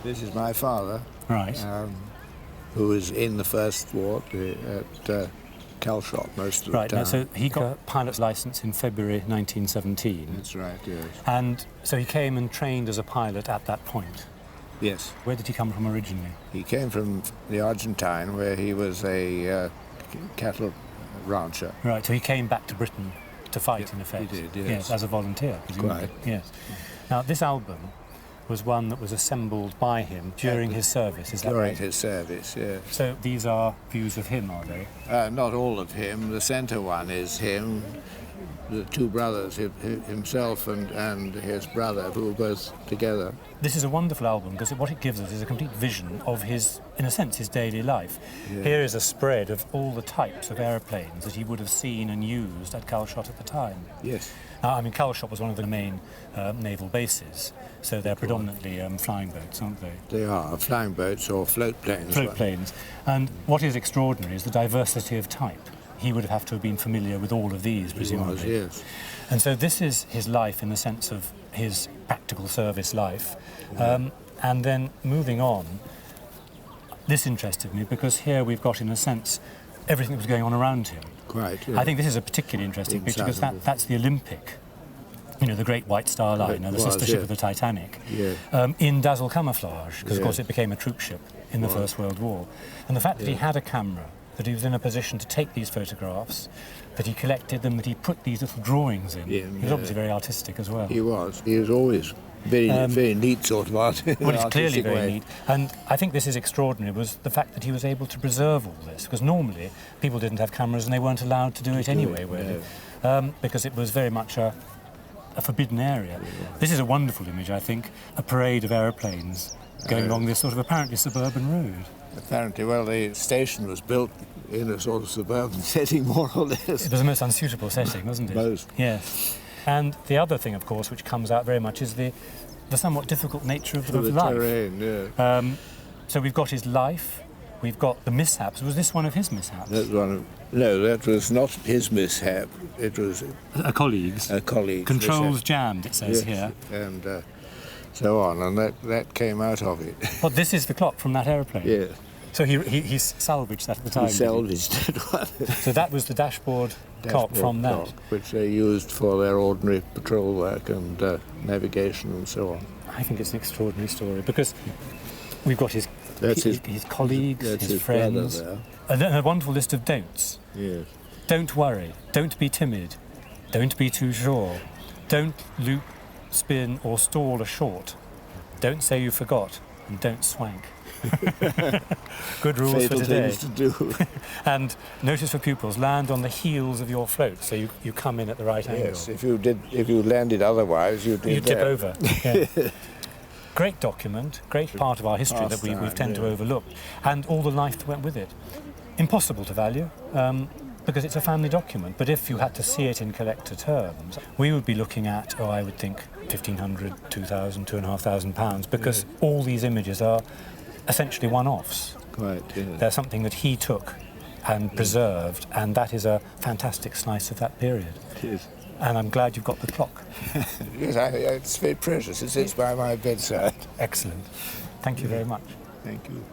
This is my father. Right. Who was in the First War at Calshot most of the Right, time. now, so he got a pilot's licence in February 1917. That's right, yes. And so he came and trained as a pilot at that point. Yes. Where did he come from originally? He came from the Argentine, where he was a cattle rancher. Right, so he came back to Britain to fight, in effect. He did, yes. Yes, as a volunteer, presumably. Quite. Yes. Now, this album was one that was assembled by him during his service, is that During right? his service, yes. So these are views of him, are they? Not all of him. The centre one is him. The two brothers, himself and his brother, who were both together. This is a wonderful album because what it gives us is a complete vision of his, in a sense, his daily life. Yeah. Here is a spread of all the types of aeroplanes that he would have seen and used at Calshot at the time. Yes. Now, I mean, Calshot was one of the main naval bases, so they're predominantly flying boats, aren't they? They are flying boats or float planes. Float planes. And what is extraordinary is the diversity of type. He would have to have been familiar with all of these, presumably. He was, yes. And so this is his life in the sense of his practical service life. And then moving on, this interested me because here we've got, in a sense, everything that was going on around him. Quite, yeah. I think this is a particularly interesting picture because that's the Olympic, you know, the Great White Star Liner, the sister ship of the Titanic, in dazzle camouflage, because of course it became a troop ship in the First World War. And the fact that he had a camera, that he was in a position to take these photographs, that he collected them, that he put these little drawings in. He was obviously very artistic as well. He was. He was always very neat sort of artist. Well, it's clearly very neat. And I think this is extraordinary, was the fact that he was able to preserve all this, because normally people didn't have cameras and they weren't allowed to do it anyway, really, because it was very much a forbidden area. This is a wonderful image, I think, a parade of aeroplanes going along this sort of apparently suburban road. Apparently, well, the station was built in a sort of suburban setting, more or less. It was a most unsuitable setting, wasn't it? Most. Yes. And the other thing, of course, which comes out very much is the somewhat difficult nature of life. Terrain, yeah. So we've got his life, we've got the mishaps. Was this one of his mishaps? No, that was not his mishap. It was a colleague's. A colleague's Controls mishap. jammed, it says here. And so on, and that came out of it. Well, this is the clock from that aeroplane. Yeah. So he salvaged that at the time. He salvaged it. So that was the dashboard clock from that. Clock, which they used for their ordinary patrol work and navigation and so on. I think it's an extraordinary story because we've got his colleagues, his friends, and a wonderful list of don'ts. Yes. Don't worry, don't be timid, don't be too sure, don't loop, spin or stall a short, don't say you forgot, and don't swank. Good rules Fatal for today. things to do. And notice for pupils, land on the heels of your float, so you come in at the right angle. Yes, if you landed otherwise, you'd tip over. Yeah. Great document, great part of our history that we tend to overlook, and all the life that went with it. Impossible to value, because it's a family document, but if you had to see it in collector terms, we would be looking at, I would think, £1,500, £2,000, £2,500, because all these images are essentially one-offs. Quite, yeah. They're something that he took and preserved, and that is a fantastic slice of that period. It is. And I'm glad you've got the clock. Yes, it's very precious. It sits by my bedside. Excellent. Thank you very much. Thank you.